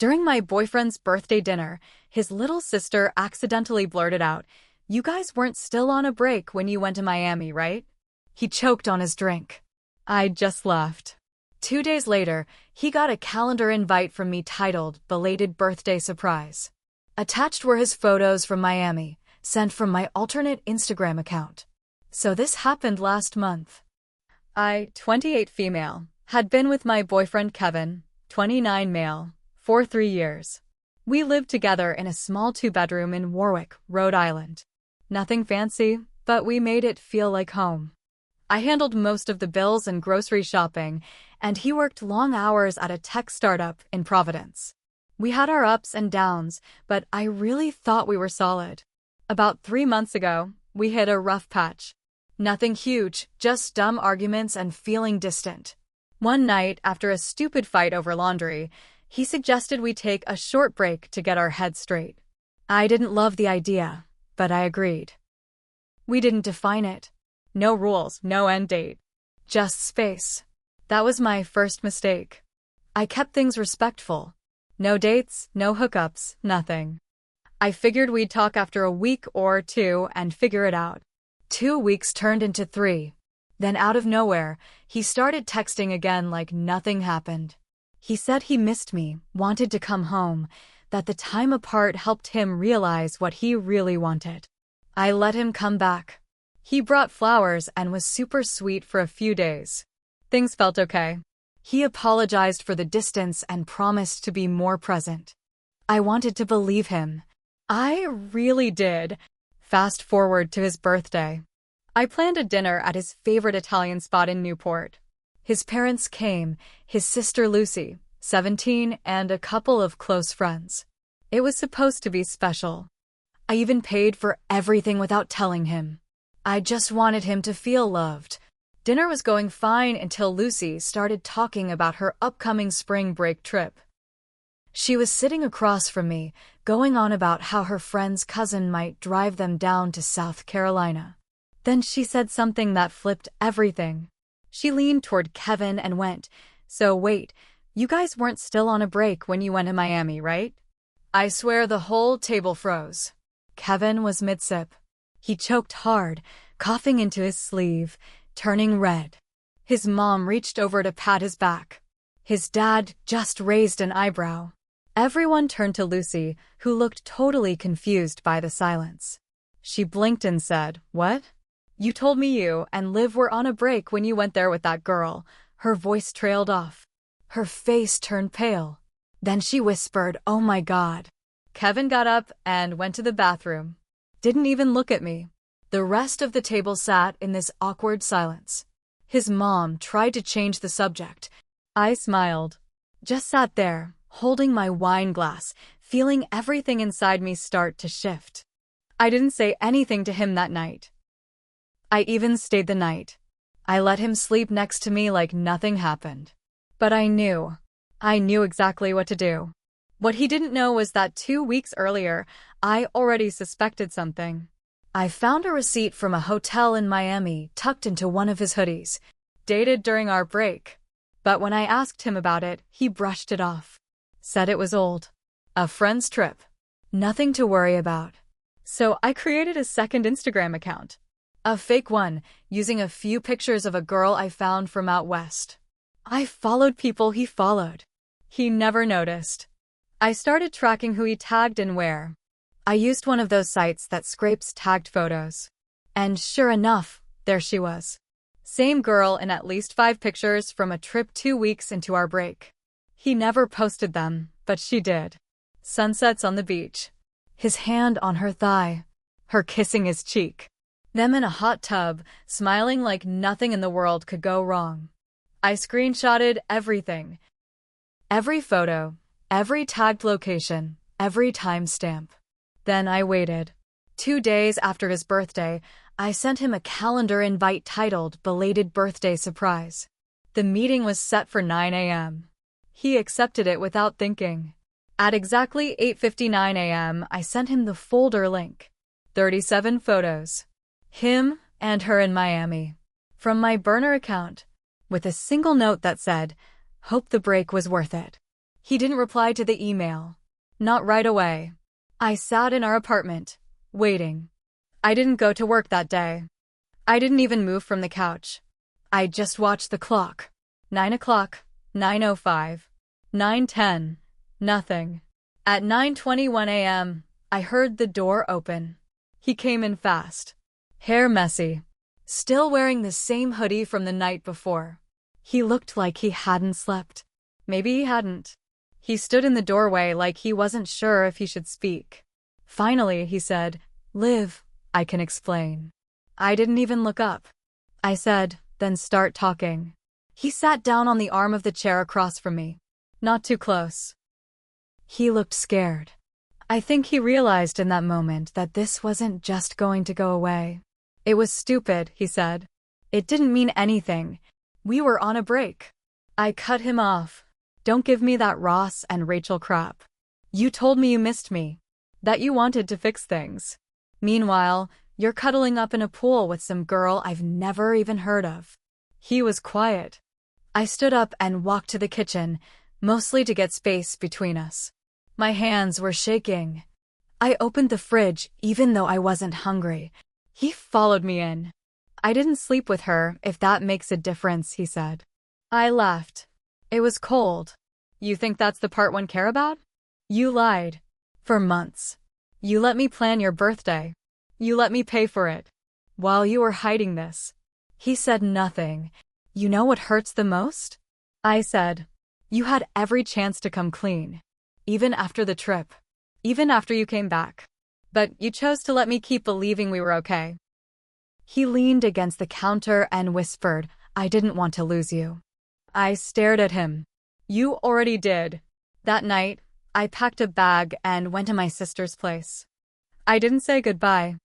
During my boyfriend's birthday dinner, his little sister accidentally blurted out, "You guys weren't still on a break when you went to Miami, right?" He choked on his drink. I just laughed. 2 days later, he got a calendar invite from me titled "Belated Birthday Surprise." Attached were his photos from Miami, sent from my alternate Instagram account. So this happened last month. I, 28 female, had been with my boyfriend Kevin, 29 male, for 3 years. We lived together in a small 2-bedroom in Warwick, Rhode Island. Nothing fancy, but we made it feel like home. I handled most of the bills and grocery shopping, and he worked long hours at a tech startup in Providence. We had our ups and downs, but I really thought we were solid. About 3 months ago, we hit a rough patch. Nothing huge, just dumb arguments and feeling distant. One night, after a stupid fight over laundry, he suggested we take a short break to get our heads straight. I didn't love the idea, but I agreed. We didn't define it. No rules, no end date. Just space. That was my first mistake. I kept things respectful. No dates, no hookups, nothing. I figured we'd talk after a week or 2 and figure it out. 2 weeks turned into 3. Then out of nowhere, he started texting again like nothing happened. He said he missed me, wanted to come home, that the time apart helped him realize what he really wanted. I let him come back. He brought flowers and was super sweet for a few days. Things felt okay. He apologized for the distance and promised to be more present. I wanted to believe him. I really did. Fast forward to his birthday. I planned a dinner at his favorite Italian spot in Newport. His parents came, his sister Lucy, 17, and a couple of close friends. It was supposed to be special. I even paid for everything without telling him. I just wanted him to feel loved. Dinner was going fine until Lucy started talking about her upcoming spring break trip. She was sitting across from me, going on about how her friend's cousin might drive them down to South Carolina. Then she said something that flipped everything. She leaned toward Kevin and went, "So wait, you guys weren't still on a break when you went to Miami, right?" I swear the whole table froze. Kevin was mid-sip. He choked hard, coughing into his sleeve, turning red. His mom reached over to pat his back. His dad just raised an eyebrow. Everyone turned to Lucy, who looked totally confused by the silence. She blinked and said, "What? You told me you and Liv were on a break when you went there with that girl." Her voice trailed off. Her face turned pale. Then she whispered, "Oh my God." Kevin got up and went to the bathroom. Didn't even look at me. The rest of the table sat in this awkward silence. His mom tried to change the subject. I smiled. Just sat there, holding my wine glass, feeling everything inside me start to shift. I didn't say anything to him that night. I even stayed the night. I let him sleep next to me like nothing happened. But I knew exactly what to do. What he didn't know was that 2 weeks earlier, I already suspected something. I found a receipt from a hotel in Miami tucked into one of his hoodies, dated during our break. But when I asked him about it, he brushed it off. Said it was old. A friend's trip. Nothing to worry about. So I created a second Instagram account. A fake one, using a few pictures of a girl I found from out west. I followed people he followed. He never noticed. I started tracking who he tagged and where. I used one of those sites that scrapes tagged photos. And sure enough, there she was. Same girl in at least 5 pictures from a trip 2 weeks into our break. He never posted them, but she did. Sunsets on the beach. His hand on her thigh. Her kissing his cheek. Them in a hot tub, smiling like nothing in the world could go wrong. I screenshotted everything. Every photo, every tagged location, every timestamp. Then I waited. 2 days after his birthday, I sent him a calendar invite titled "Belated Birthday Surprise." The meeting was set for 9 a.m. He accepted it without thinking. At exactly 8:59 a.m., I sent him the folder link. 37 photos. Him and her in Miami. From my burner account. With a single note that said, "Hope the break was worth it." He didn't reply to the email. Not right away. I sat in our apartment, waiting. I didn't go to work that day. I didn't even move from the couch. I just watched the clock. 9 o'clock, 9:05, 9:10, nothing. At 9:21 a.m., I heard the door open. He came in fast. Hair messy. Still wearing the same hoodie from the night before. He looked like he hadn't slept. Maybe he hadn't. He stood in the doorway like he wasn't sure if he should speak. Finally, he said, "Liv, I can explain." I didn't even look up. I said, "Then start talking." He sat down on the arm of the chair across from me. Not too close. He looked scared. I think he realized in that moment that this wasn't just going to go away. "It was stupid," he said. "It didn't mean anything. We were on a break." I cut him off. "Don't give me that Ross and Rachel crap. You told me you missed me, that you wanted to fix things. Meanwhile, you're cuddling up in a pool with some girl I've never even heard of." He was quiet. I stood up and walked to the kitchen, mostly to get space between us. My hands were shaking. I opened the fridge even though I wasn't hungry. He followed me in. "I didn't sleep with her, if that makes a difference," he said. I laughed. "It was cold. You think that's the part one care about? You lied. For months. You let me plan your birthday. You let me pay for it. While you were hiding this." He said nothing. "You know what hurts the most?" I said, "You had every chance to come clean. Even after the trip. Even after you came back. But you chose to let me keep believing we were okay." He leaned against the counter and whispered, "I didn't want to lose you." I stared at him. "You already did." That night, I packed a bag and went to my sister's place. I didn't say goodbye.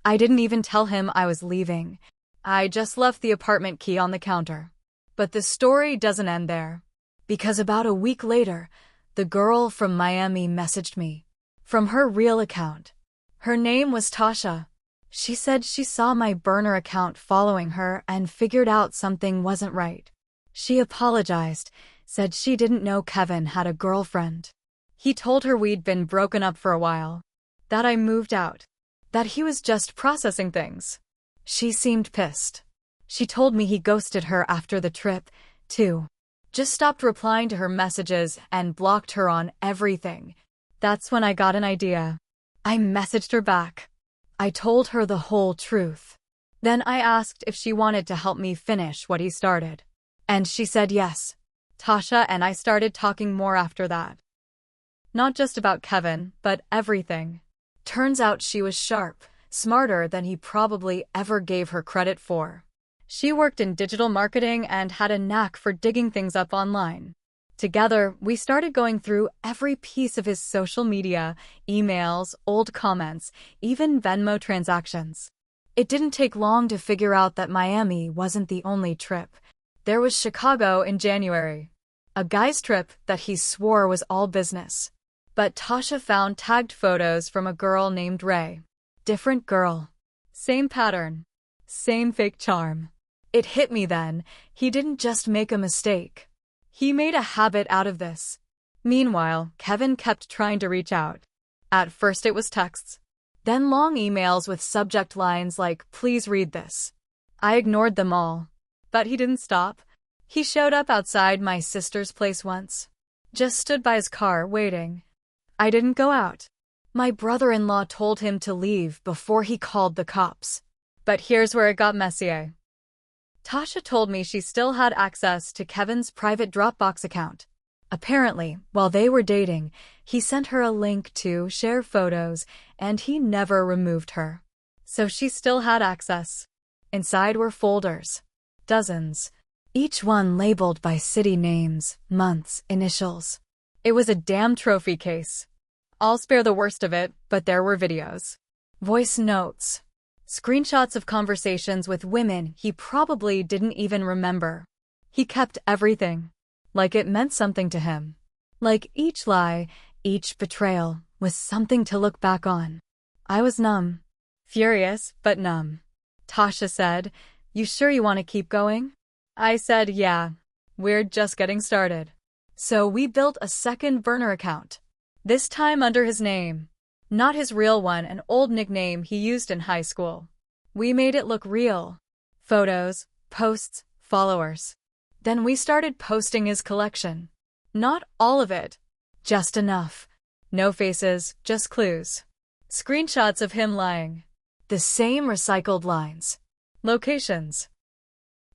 I didn't even tell him I was leaving. I just left the apartment key on the counter. But the story doesn't end there. Because about a week later, the girl from Miami messaged me. From her real account. Her name was Tasha. She said she saw my burner account following her and figured out something wasn't right. She apologized, said she didn't know Kevin had a girlfriend. He told her we'd been broken up for a while. That I moved out. That he was just processing things. She seemed pissed. She told me he ghosted her after the trip, too. Just stopped replying to her messages and blocked her on everything. That's when I got an idea. I messaged her back. I told her the whole truth. Then I asked if she wanted to help me finish what he started. And she said yes. Tasha and I started talking more after that. Not just about Kevin, but everything. Turns out she was sharp, smarter than he probably ever gave her credit for. She worked in digital marketing and had a knack for digging things up online. Together, we started going through every piece of his social media, emails, old comments, even Venmo transactions. It didn't take long to figure out that Miami wasn't the only trip. There was Chicago in January. A guy's trip that he swore was all business. But Tasha found tagged photos from a girl named Ray. Different girl. Same pattern. Same fake charm. It hit me then, he didn't just make a mistake. He made a habit out of this. Meanwhile, Kevin kept trying to reach out. At first it was texts. Then long emails with subject lines like, "Please read this." I ignored them all. But he didn't stop. He showed up outside my sister's place once. Just stood by his car, waiting. I didn't go out. My brother-in-law told him to leave before he called the cops. But here's where it got messy. Tasha told me she still had access to Kevin's private Dropbox account. Apparently, while they were dating, he sent her a link to share photos, and he never removed her. So she still had access. Inside were folders. Dozens. Each one labeled by city names, months, initials. It was a damn trophy case. I'll spare the worst of it, but there were videos. Voice notes. Screenshots of conversations with women he probably didn't even remember. He kept everything. Like it meant something to him. Like each lie, each betrayal, was something to look back on. I was numb. Furious, but numb. Tasha said, "You sure you want to keep going?" I said, "Yeah. We're just getting started." So we built a second burner account. This time under his name. Not his real one, an old nickname he used in high school. We made it look real. Photos, posts, followers. Then we started posting his collection. Not all of it. Just enough. No faces, just clues. Screenshots of him lying. The same recycled lines. Locations.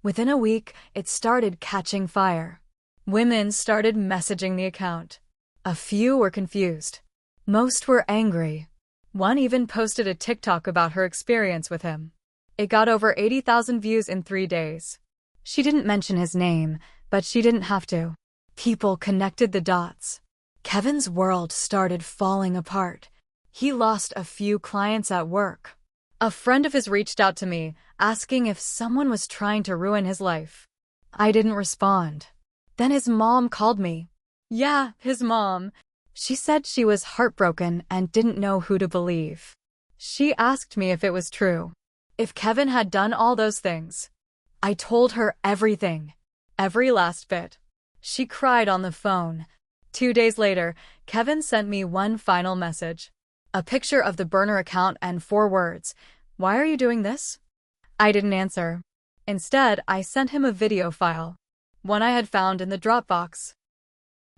Within a week, it started catching fire. Women started messaging the account. A few were confused. Most were angry. One even posted a TikTok about her experience with him. It got over 80,000 views in 3 days. She didn't mention his name, but she didn't have to. People connected the dots. Kevin's world started falling apart. He lost a few clients at work. A friend of his reached out to me, asking if someone was trying to ruin his life. I didn't respond. Then his mom called me. Yeah, his mom. She said she was heartbroken and didn't know who to believe. She asked me if it was true. If Kevin had done all those things. I told her everything. Every last bit. She cried on the phone. 2 days later, Kevin sent me one final message. A picture of the burner account and 4 words. Why are you doing this? I didn't answer. Instead, I sent him a video file. One I had found in the Dropbox.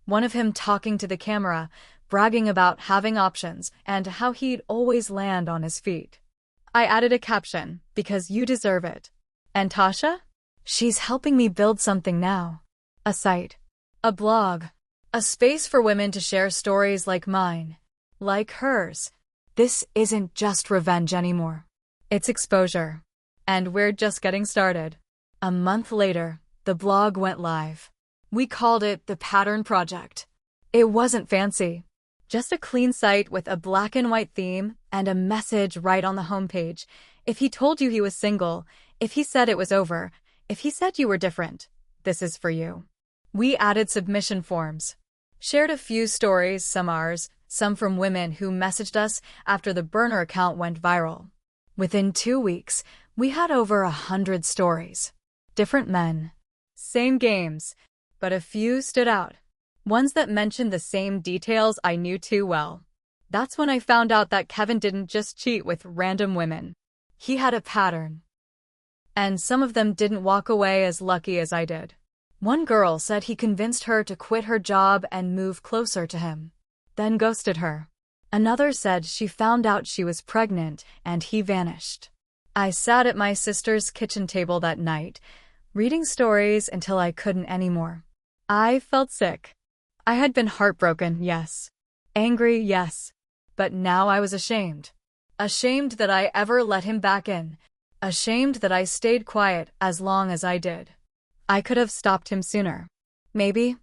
One of him talking to the camera, bragging about having options and how he'd always land on his feet. I added a caption, because you deserve it. And Tasha? She's helping me build something now. A site. A blog. A space for women to share stories like mine. Like hers. This isn't just revenge anymore. It's exposure. And we're just getting started. A month later, the blog went live. We called it the Pattern Project. It wasn't fancy. Just a clean site with a black and white theme and a message right on the homepage. If he told you he was single, if he said it was over, if he said you were different, this is for you. We added submission forms. Shared a few stories, some ours, some from women who messaged us after the burner account went viral. Within 2 weeks, we had over 100 stories. Different men. Same games, but a few stood out. Ones that mentioned the same details I knew too well. That's when I found out that Kevin didn't just cheat with random women. He had a pattern. And some of them didn't walk away as lucky as I did. One girl said he convinced her to quit her job and move closer to him, then ghosted her. Another said she found out she was pregnant and he vanished. I sat at my sister's kitchen table that night, reading stories until I couldn't anymore. I felt sick. I had been heartbroken, yes. Angry, yes. But now I was ashamed. Ashamed that I ever let him back in. Ashamed that I stayed quiet as long as I did. I could have stopped him sooner. Maybe.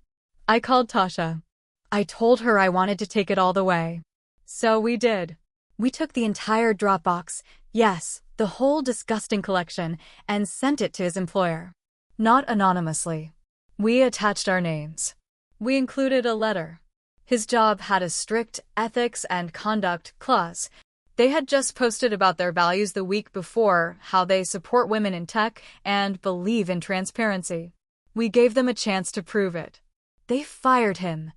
I called Tasha. I told her I wanted to take it all the way. So we did. We took the entire Dropbox, yes, the whole disgusting collection, and sent it to his employer. Not anonymously. We attached our names. We included a letter. His job had a strict ethics and conduct clause. They had just posted about their values the week before, how they support women in tech and believe in transparency. We gave them a chance to prove it. They fired him.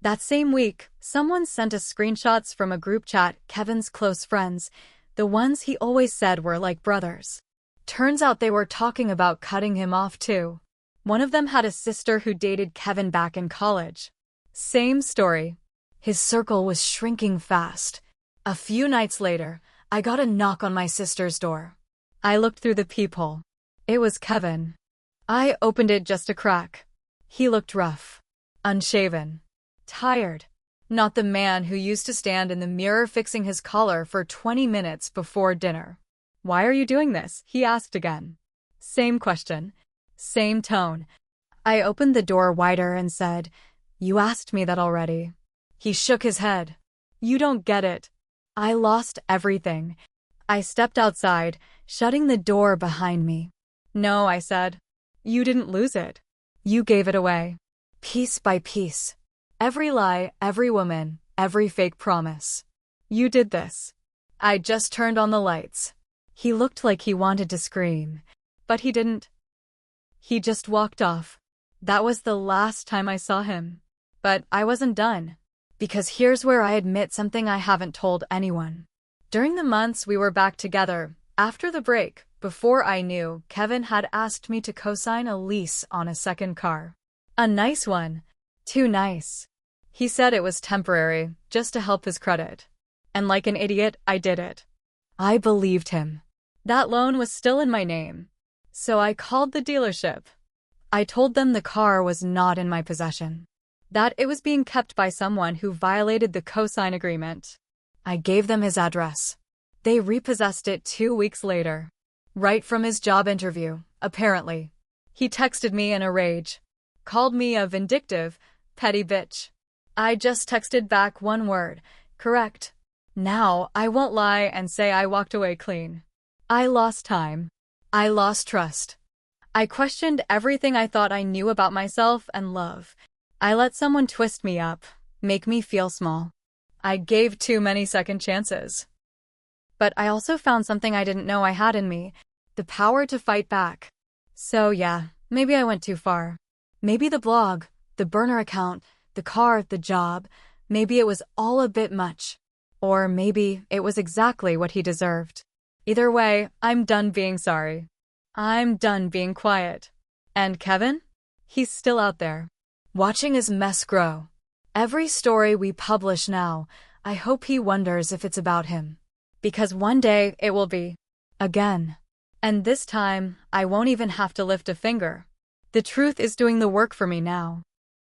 That same week, someone sent us screenshots from a group chat, Kevin's close friends, the ones he always said were like brothers. Turns out they were talking about cutting him off too. One of them had a sister who dated Kevin back in college. Same story. His circle was shrinking fast. A few nights later, I got a knock on my sister's door. I looked through the peephole. It was Kevin. I opened it just a crack. He looked rough. Unshaven. Tired. Not the man who used to stand in the mirror fixing his collar for 20 minutes before dinner. Why are you doing this? He asked again. Same question. Same tone. I opened the door wider and said, "You asked me that already." He shook his head. "You don't get it. I lost everything." I stepped outside, shutting the door behind me. "No," I said. "You didn't lose it. You gave it away. Piece by piece. Every lie, every woman, every fake promise. You did this." I just turned on the lights. He looked like he wanted to scream, but he didn't. He just walked off. That was the last time I saw him. But I wasn't done. Because here's where I admit something I haven't told anyone. During the months we were back together, after the break, before I knew, Kevin had asked me to co-sign a lease on a second car. A nice one. Too nice. He said it was temporary, just to help his credit. And like an idiot, I did it. I believed him. That loan was still in my name. So I called the dealership. I told them the car was not in my possession. That it was being kept by someone who violated the co-sign agreement. I gave them his address. They repossessed it 2 weeks later. Right from his job interview, apparently. He texted me in a rage. Called me a vindictive, petty bitch. I just texted back one word, correct. Now, I won't lie and say I walked away clean. I lost time. I lost trust. I questioned everything I thought I knew about myself and love. I let someone twist me up, make me feel small. I gave too many second chances. But I also found something I didn't know I had in me, the power to fight back. So yeah, maybe I went too far. Maybe the blog, the burner account, the car, the job, maybe it was all a bit much. Or maybe it was exactly what he deserved. Either way, I'm done being sorry. I'm done being quiet. And Kevin? He's still out there, watching his mess grow. Every story we publish now, I hope he wonders if it's about him. Because one day it will be. Again. And this time, I won't even have to lift a finger. The truth is doing the work for me now.